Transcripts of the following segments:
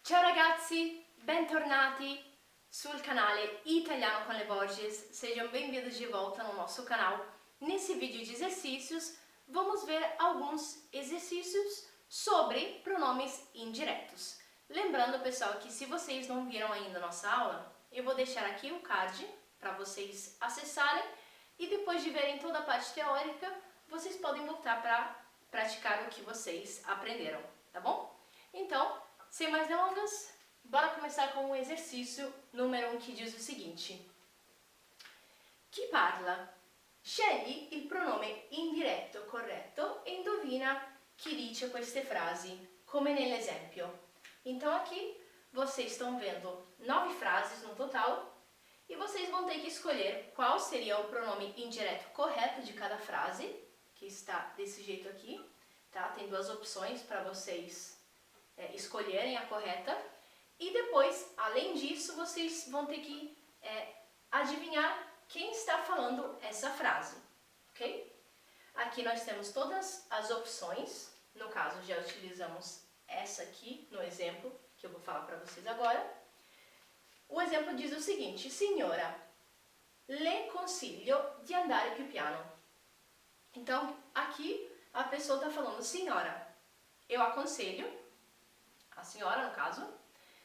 Ciao ragazzi, bentornati sul canale Italiano com Le Borges. Sejam bem-vindos de volta no nosso canal. Nesse vídeo de exercícios, vamos ver alguns exercícios sobre pronomes indiretos. Lembrando, pessoal, que se vocês não viram ainda a nossa aula, eu vou deixar aqui o card para vocês acessarem e depois de verem toda a parte teórica, vocês podem voltar para praticar o que vocês aprenderam, tá bom? Então, sem mais delongas, bora começar com o exercício número 1 que diz o seguinte. Chi parla? Scegli il pronome indiretto corretto e indovina chi dice queste frasi, come nell'esempio. Então aqui vocês estão vendo 9 frases no total e vocês vão ter que escolher qual seria o pronome indireto correto de cada frase, que está desse jeito aqui, tá? Tem duas opções para vocês escolherem a correta. E depois, além disso, vocês vão ter que adivinhar quem está falando essa frase, ok? Aqui nós temos todas as opções. No caso, já utilizamos essa aqui no exemplo, que eu vou falar para vocês agora. O exemplo diz o seguinte: Signora, le consiglio di andare più piano. Então, aqui a pessoa está falando, senhora, eu aconselho, a senhora no caso,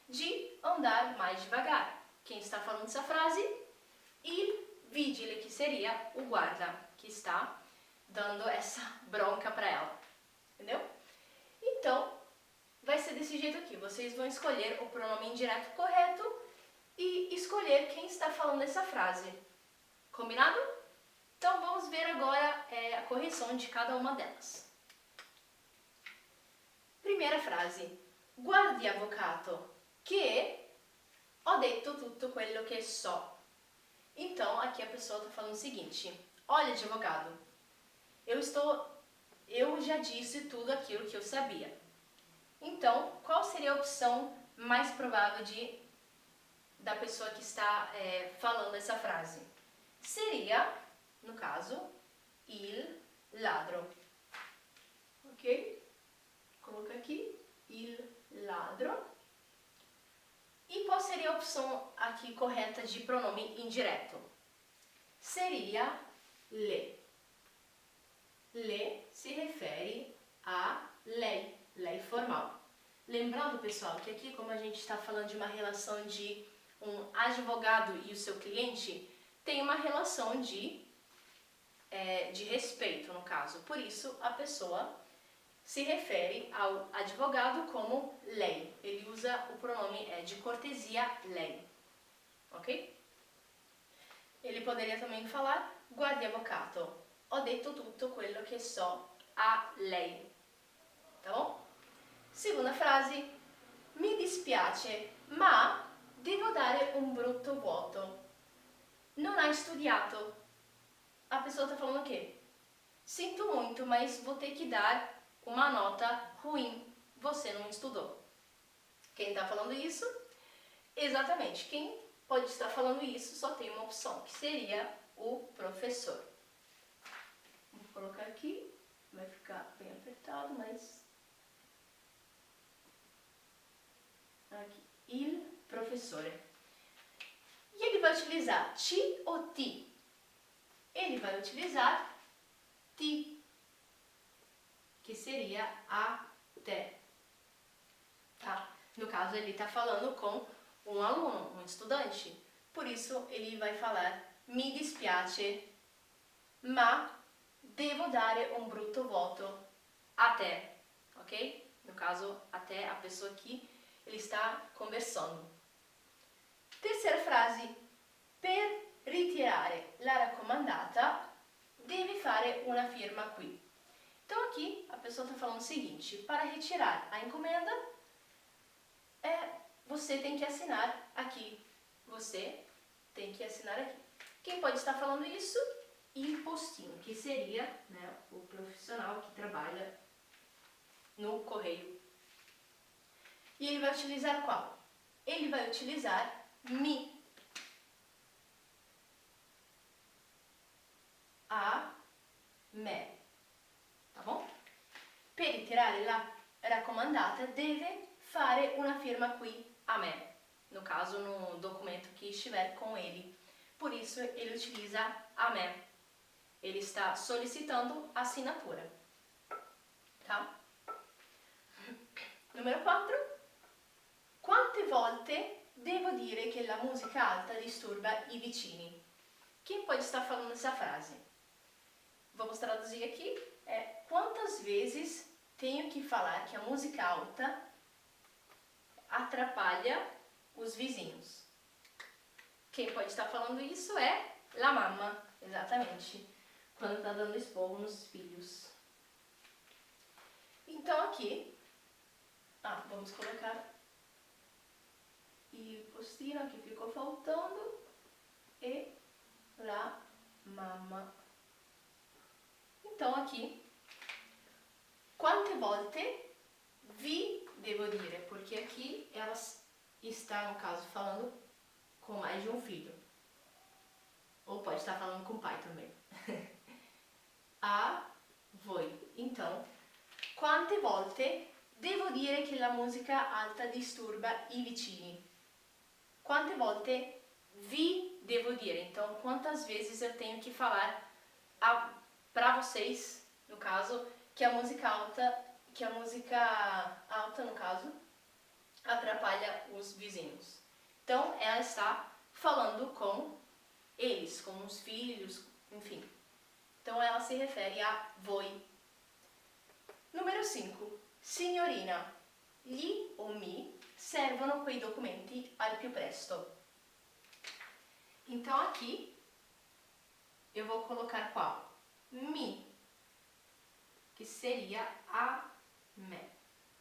de andar mais devagar. Quem está falando essa frase? Il vigile, que seria o guarda, que está dando essa bronca para ela. Entendeu? Então, vai ser desse jeito aqui. Vocês vão escolher o pronome indireto correto e escolher quem está falando essa frase. Combinado? Então, vamos ver agora a correção de cada uma delas. Primeira frase. Guardi, avvocato, che ho detto tutto quello che so. Então, aqui a pessoa está falando o seguinte: olha, advogado, eu já disse tudo aquilo que eu sabia. Então, qual seria a opção mais provável da pessoa que está falando essa frase? Seria, no caso, il ladro. Ok? Coloca aqui, il ladro. E qual seria a opção aqui correta de pronome indireto? Seria le. Le se refere a lei, lei formal. Lembrando, pessoal, que aqui, como a gente está falando de uma relação de um advogado e o seu cliente, tem uma relação de respeito, no caso. Por isso, a pessoa se refere ao advogado como lei. Ele usa o pronome de cortesia lei. Ok? Ele poderia também falar: guardi, avvocato, ho detto tutto quello che so a lei. Tá bom? Segunda frase. Mi dispiace, ma devo dare un brutto voto. Non hai studiato. A pessoa está falando o quê? Sinto muito, mas vou ter que dar uma nota ruim. Você não estudou. Quem está falando isso? Exatamente. Quem pode estar falando isso só tem uma opção, que seria o professor. Vou colocar aqui. Vai ficar bem apertado, mas... Aqui. Il professore. E ele vai utilizar ti ou ti? Ele vai utilizar ti, que seria até. Tá? No caso, ele está falando com um aluno, um estudante. Por isso, ele vai falar: mi dispiace, ma devo dare un brutto voto até. Ok? No caso, até a pessoa que ele está conversando. Terceira frase. Per ritirare la raccomandata, devi fare una firma qui. Então aqui a pessoa está falando o seguinte: para retirar a encomenda, você tem que assinar aqui. Você tem que assinar aqui. Quem pode estar falando isso? Il postino, que seria, né, o profissional que trabalha no correio. E ele vai utilizar qual? Ele vai utilizar mi. A me. Tá bom? Per ritirare la raccomandata deve fare una firma qui a me, no caso no documento que estiver com ele. Por isso ele utiliza a me. Ele está solicitando assinatura. Tá? Numero 4. Quante volte devo dire che la musica alta disturba i vicini? Quem pode estar falando essa frase? Vamos traduzir aqui. Quantas vezes tenho que falar que a música alta atrapalha os vizinhos? Quem pode estar falando isso é la mamma, exatamente, quando está dando esporro nos filhos. Então aqui, vamos colocar il postino que ficou faltando e la mamma. Então aqui, quante volte vi devo dire, porque aqui ela está, no caso, falando com mais de um filho. Ou pode estar falando com o pai também. A voi. Então, quante volte devo dire che la musica alta disturba i vicini? Quante volte vi devo dire? Então, quantas vezes eu tenho que falar para vocês, no caso, que a música alta, no caso, atrapalha os vizinhos. Então, ela está falando com eles, com os filhos, enfim. Então, ela se refere a voi. Numero 5. Signorina, gli o mi servono quei documenti al più presto. Então, aqui, eu vou colocar qual? Mi, que seria a me.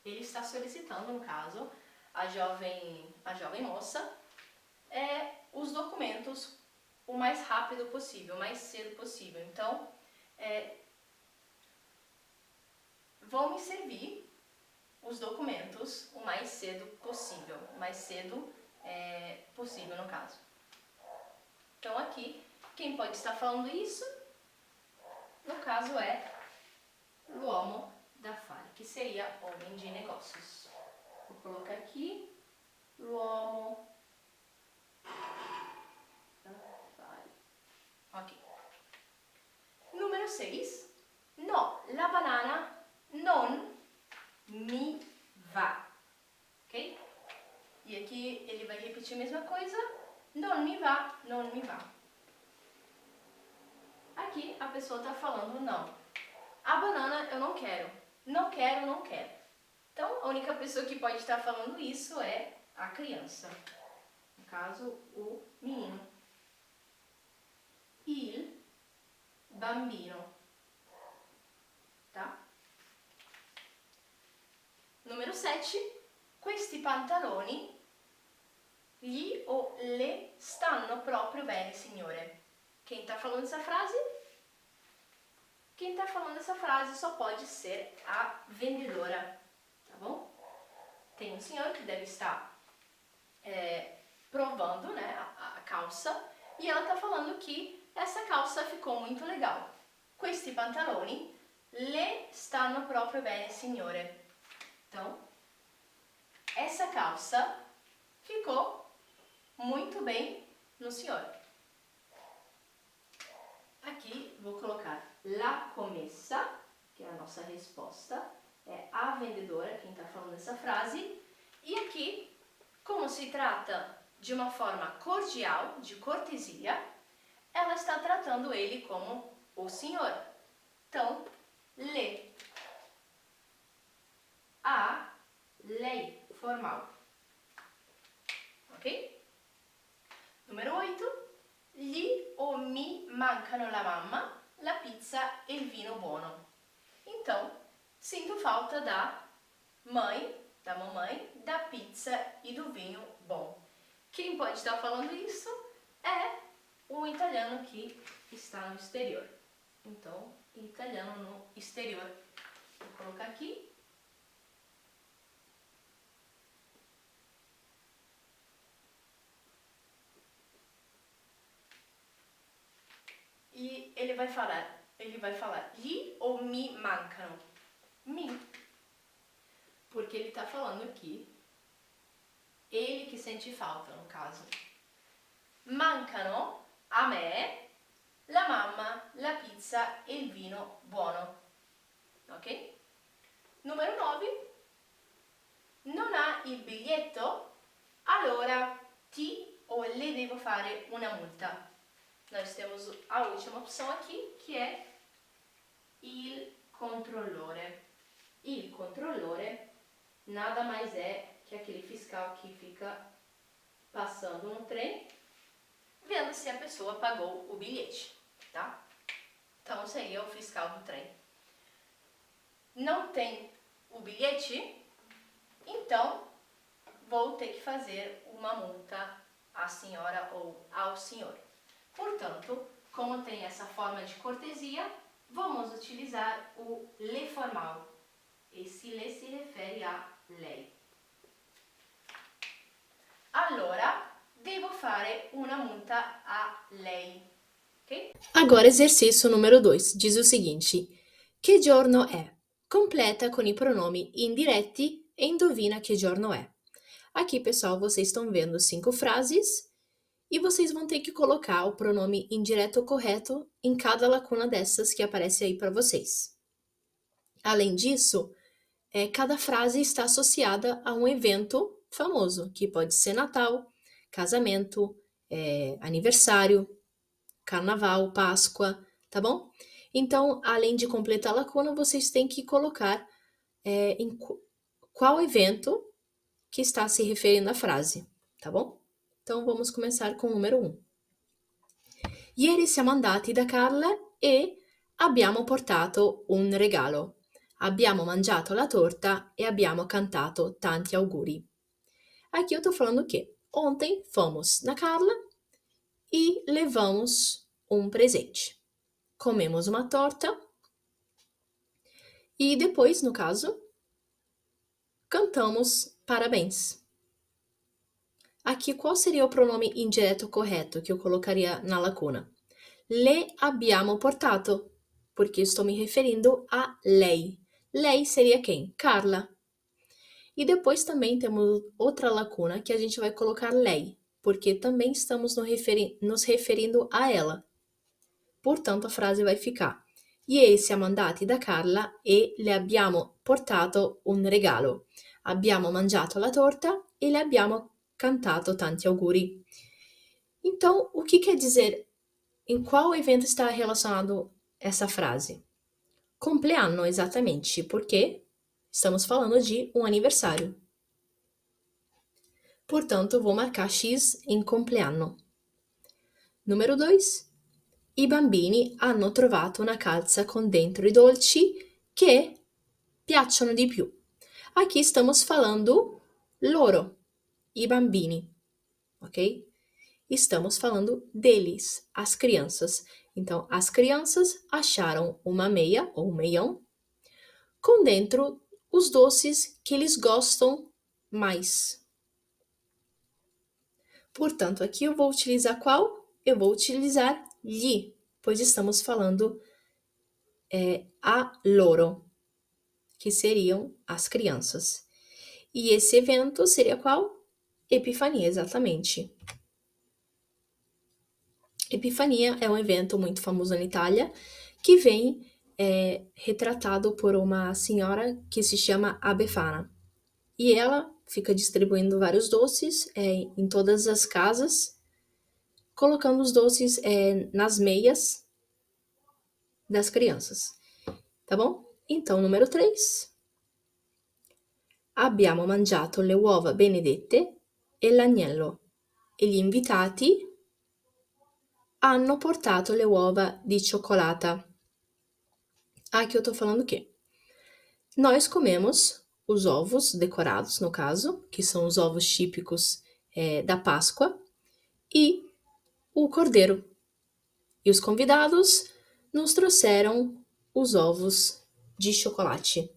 Ele está solicitando, no caso, a jovem moça, os documentos o mais rápido possível, o mais cedo possível. Então, vão me servir os documentos o mais cedo possível, no caso. Então, aqui, quem pode estar falando isso, no caso, é l'uomo d'affari, que seria homem de negócios. Vou colocar aqui, l'uomo d'affari. Ok. Numero 6. No, la banana non mi va. Ok? E aqui ele vai repetir a mesma coisa. Non mi va, non mi va. Aqui a pessoa está falando não. A banana eu não quero. Não quero, não quero. Então, a única pessoa que pode estar falando isso é a criança. No caso, o menino. Il bambino. Tá? Numero 7. Questi pantaloni gli o le stanno proprio bene, signore. Quem está falando essa frase? Quem está falando essa frase só pode ser a vendedora, tá bom? Tem um senhor que deve estar provando, né, a calça, e ela está falando que essa calça ficou muito legal. Questi pantaloni le stanno proprio bene, signore. Então, essa calça ficou muito bem no senhor. Aqui vou colocar la commessa, que é a nossa resposta, é a vendedora, quem está falando essa frase. E aqui, como se trata de uma forma cordial, de cortesia, ela está tratando ele como o senhor. Então, le, a, lei, formal. Ok? Numero 8. Gli o mi mancano la mamma, la pizza e il vino buono. Então, sinto falta da mamãe, da pizza e do vinho bom. Quem pode estar falando isso é o italiano que está no exterior. Então, italiano no exterior. Vou colocar aqui. E ele vai falar gli ou mi mancano. Mi. Porque ele está falando aqui ele que sente falta, no caso. Mancano a me la mamma, la pizza e il vino buono. Ok? Numero 9. Non ha il biglietto? Allora ti ou le devo fare una multa. Nós temos a última opção aqui, que é il controllore. Il controllore nada mais é que aquele fiscal que fica passando no trem, vendo se a pessoa pagou o bilhete, tá? Então, esse aí é o fiscal do trem. Não tem o bilhete? Então, vou ter que fazer uma multa à senhora ou ao senhor. Portanto, como tem essa forma de cortesia, vamos utilizar o le formal. Esse le se refere a lei. Allora, devo fare una multa a lei. Ok? Agora, exercício número 2. Diz o seguinte: che giorno è? Completa com i pronomi indiretti e indovina que giorno é. Aqui, pessoal, vocês estão vendo 5 frases e vocês vão ter que colocar o pronome indireto correto em cada lacuna dessas que aparece aí para vocês. Além disso, cada frase está associada a um evento famoso, que pode ser Natal, casamento, aniversário, Carnaval, Páscoa, tá bom? Então, além de completar a lacuna, vocês têm que colocar em qual evento que está se referindo à frase, tá bom? Então, vamos começar com o número 1. Ieri siamo andati da Carla e abbiamo portato un regalo. Abbiamo mangiato la torta e abbiamo cantato tanti auguri. Aqui eu tô falando que ontem fomos na Carla e levamos um presente. Comemos uma torta e depois, no caso, cantamos parabéns. Aqui, qual seria o pronome indireto correto que eu colocaria na lacuna? Le abbiamo portato, porque estou me referindo a lei. Lei seria quem? Carla. E depois também temos outra lacuna que a gente vai colocar lei, porque também estamos nos referindo a ela. Portanto, a frase vai ficar: Ieri siamo andati da Carla e le abbiamo portato un regalo. Abbiamo mangiato la torta e le abbiamo cantato tanti auguri. Então, o que quer dizer? Em qual evento está relacionado essa frase? Compleanno, exatamente, porque estamos falando de um aniversário. Portanto, vou marcar X em compleanno. Número 2. I bambini hanno trovato una calza con dentro i dolci che piacciono di più. Aqui estamos falando loro, i bambini, ok? Estamos falando deles, as crianças. Então, as crianças acharam uma meia ou um meião com dentro os doces que eles gostam mais. Portanto, aqui eu vou utilizar qual? Eu vou utilizar gli, pois estamos falando a loro, que seriam as crianças. E esse evento seria qual? Epifania, exatamente. Epifania é um evento muito famoso na Itália, que vem retratado por uma senhora que se chama a Befana. E ela fica distribuindo vários doces em todas as casas, colocando os doces nas meias das crianças. Tá bom? Então, número 3. Abbiamo mangiato le uova benedette e l'agnello e gli invitati hanno portato le uova di cioccolata. Aqui eu tô falando o quê? Nós comemos os ovos decorados, no caso, que são os ovos típicos da Páscoa, e o cordeiro. E os convidados nos trouxeram os ovos de chocolate.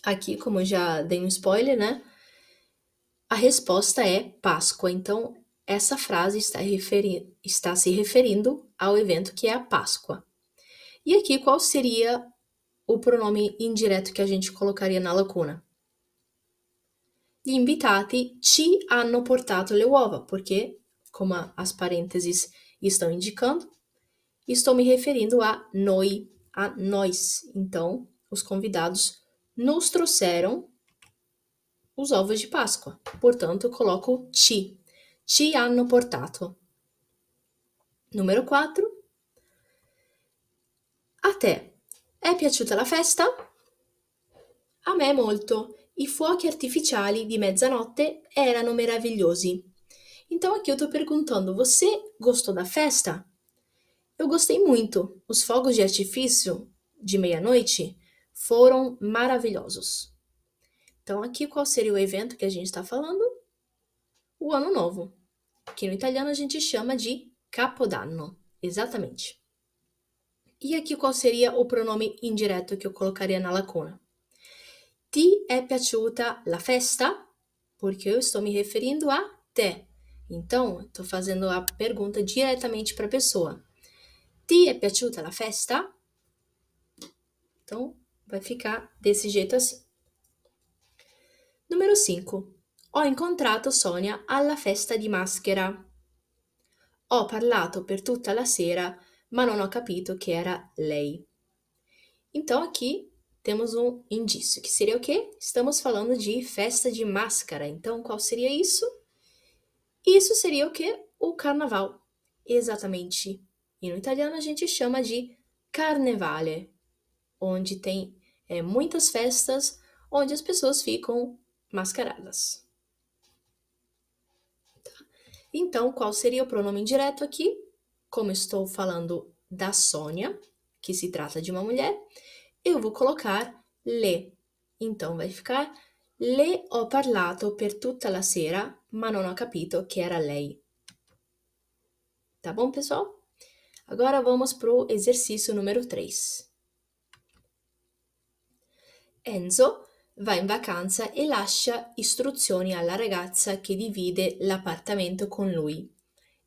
Aqui, como eu já dei um spoiler, né? A resposta é Páscoa. Então, essa frase está se referindo ao evento que é a Páscoa. E aqui, qual seria o pronome indireto que a gente colocaria na lacuna? gli invitati ci hanno portato le uova, porque, como as parênteses estão indicando, estou me referindo a noi, a nós. Então, os convidados nos trouxeram os ovos de Páscoa. Portanto, eu coloco ci. Ci hanno portato. Numero 4. A te è piaciuta la festa? A me molto. I fuochi artificiali di mezzanotte erano meravigliosi. Então aqui eu tô perguntando, você gostou da festa? Eu gostei muito. Os fogos de artifício de meia-noite foram maravilhosos. Então aqui qual seria o evento que a gente está falando? O Ano Novo, que no italiano a gente chama de Capodanno. Exatamente. E aqui qual seria o pronome indireto que eu colocaria na lacuna? Ti è piaciuta la festa? Porque eu estou me referindo a te. Então, estou fazendo a pergunta diretamente para a pessoa. Ti è piaciuta la festa? Então, vai ficar desse jeito assim. Numero 5. Ho incontrato Sonia alla festa di maschera. Ho parlato per tutta la sera, ma non ho capito che era lei. Então, aqui temos um indício, que seria o quê? Estamos falando de festa de máscara. Então, qual seria isso? Isso seria o quê? O carnaval. Exatamente. E no italiano a gente chama de carnevale, onde tem muitas festas, onde as pessoas ficam mascaradas. Tá? Então, qual seria o pronome indireto aqui? Como estou falando da Sônia, que se trata de uma mulher, eu vou colocar le. Então, vai ficar le ho parlato per tutta la sera, ma non ho capito che era lei. Tá bom, pessoal? Agora vamos para o exercício número 3. Enzo va in vacanza e lascia istruzioni alla ragazza che divide l'appartamento con lui.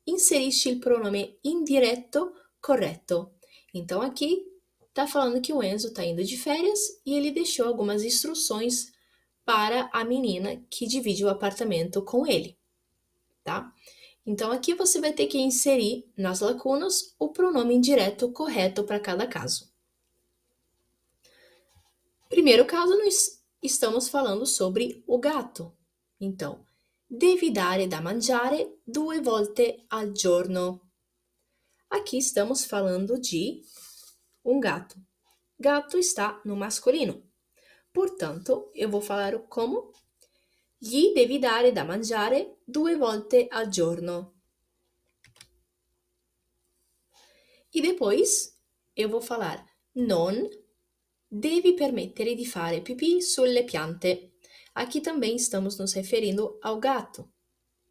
Inserisci il pronome indiretto correto. Então aqui tá falando que o Enzo tá indo de férias e ele deixou algumas instruções para a menina que divide o apartamento com ele, tá? Então aqui você vai ter que inserir nas lacunas o pronome indireto correto para cada caso. Primeiro caso, nós estamos falando sobre o gato. Então, devi dare da mangiare 2 volte al giorno. Aqui estamos falando de um gato. Gato está no masculino. Portanto, eu vou falar como gli devi dare da mangiare 2 volte al giorno. E depois eu vou falar non devi permettere di fare pipì sulle piante. Aqui também estamos nos referindo ao gato,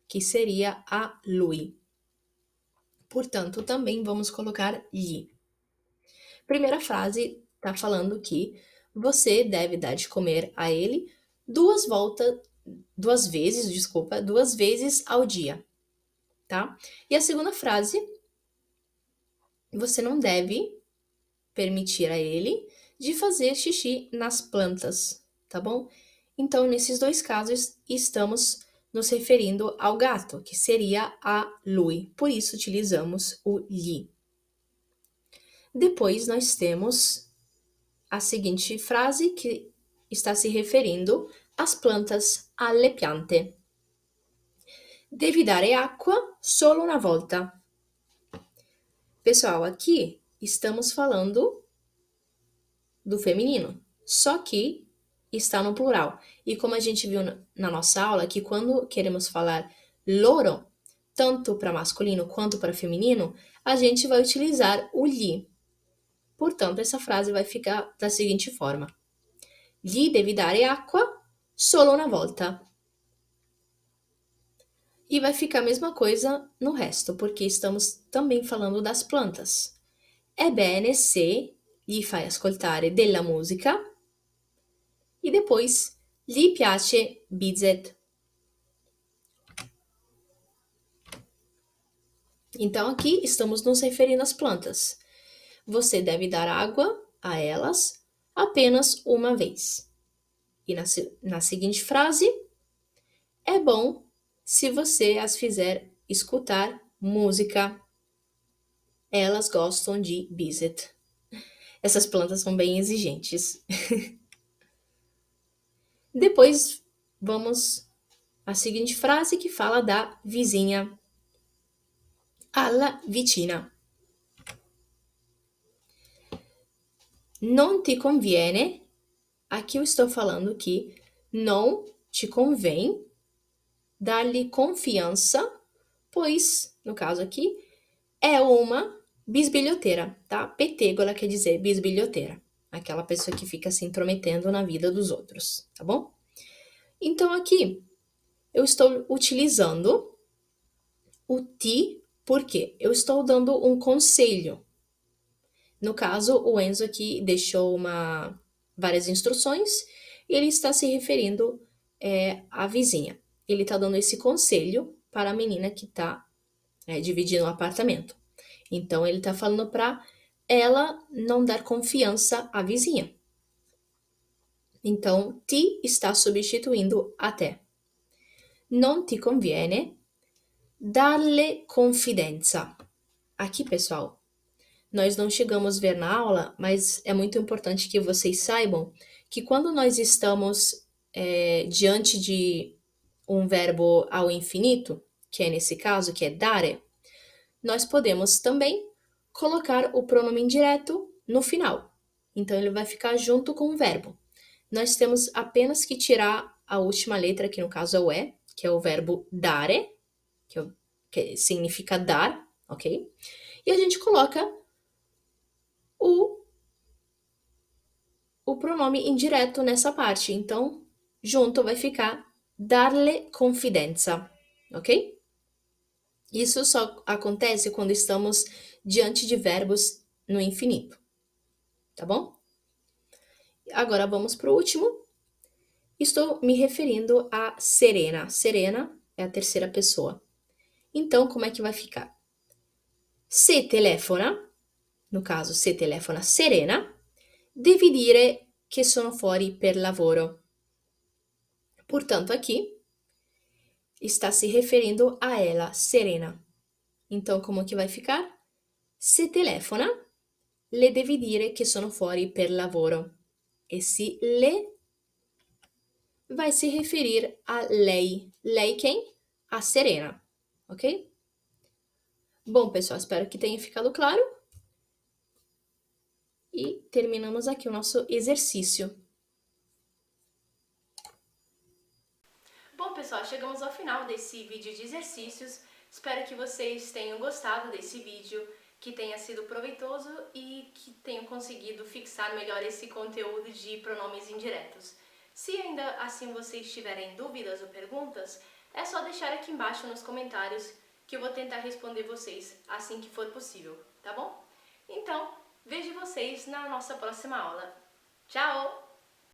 que seria a lui. Portanto, também vamos colocar gli. Primeira frase está falando que você deve dar de comer a ele 2 vezes ao dia, tá? E a segunda frase, você não deve permitir a ele de fazer xixi nas plantas, tá bom? Então, nesses dois casos, estamos nos referindo ao gato, que seria a lui. Por isso, utilizamos o gli. Depois, nós temos a seguinte frase, que está se referindo às plantas, alle piante. Devi dare acqua solo una volta. Pessoal, aqui estamos falando do feminino, só que está no plural. E como a gente viu na nossa aula, que quando queremos falar loro, tanto para masculino quanto para feminino, a gente vai utilizar o gli. Portanto, essa frase vai ficar da seguinte forma: gli devi dare acqua solo una volta. E vai ficar a mesma coisa no resto, porque estamos também falando das plantas. Ebbene se gli fai ascoltare della musica e depois gli piace Bizet. Então aqui estamos nos referindo às plantas. Você deve dar água a elas apenas uma vez. E na seguinte frase, é bom se você as fizer escutar música. Elas gostam de Bizet. Essas plantas são bem exigentes. Depois vamos à seguinte frase que fala da vizinha. Alla vicina. Non ti conviene. Aqui eu estou falando que não te convém dar-lhe confiança, pois, no caso aqui, é uma bisbilhoteira, tá? Petêgola quer dizer bisbilhoteira. Aquela pessoa que fica se intrometendo na vida dos outros, tá bom? Então aqui eu estou utilizando o ti porque eu estou dando um conselho. No caso, o Enzo aqui deixou várias instruções e ele está se referindo à vizinha. Ele está dando esse conselho para a menina que está dividindo o apartamento. Então, ele está falando para ela não dar confiança à vizinha. Então, ti está substituindo a te. Non ti conviene darle confidenza. Aqui, pessoal, nós não chegamos a ver na aula, mas é muito importante que vocês saibam que quando nós estamos diante de um verbo ao infinito, que é nesse caso, que é dare, nós podemos também colocar o pronome indireto no final. Então, ele vai ficar junto com o verbo. Nós temos apenas que tirar a última letra, que no caso é o E, que é o verbo dare, que significa dar, ok? E a gente coloca o pronome indireto nessa parte. Então, junto vai ficar darle confidenza, ok? Isso só acontece quando estamos diante de verbos no infinito, tá bom? Agora vamos para o último. Estou me referindo a Serena. Serena é a terceira pessoa. Então, como é que vai ficar? Se telefona, no caso, se telefona Serena, devi dire che sono fuori per lavoro. Portanto, aqui está se referindo a ela, Serena. Então, como que vai ficar? Se telefona, le devi dire che sono fuori per lavoro. Esse le vai se referir a lei. Lei quem? A Serena, ok? Bom, pessoal, espero que tenha ficado claro. E terminamos aqui o nosso exercício. Bom, pessoal, chegamos ao final desse vídeo de exercícios. Espero que vocês tenham gostado desse vídeo, que tenha sido proveitoso e que tenham conseguido fixar melhor esse conteúdo de pronomes indiretos. Se ainda assim vocês tiverem dúvidas ou perguntas, é só deixar aqui embaixo nos comentários que eu vou tentar responder vocês assim que for possível, tá bom? Então, vejo vocês na nossa próxima aula. Tchau!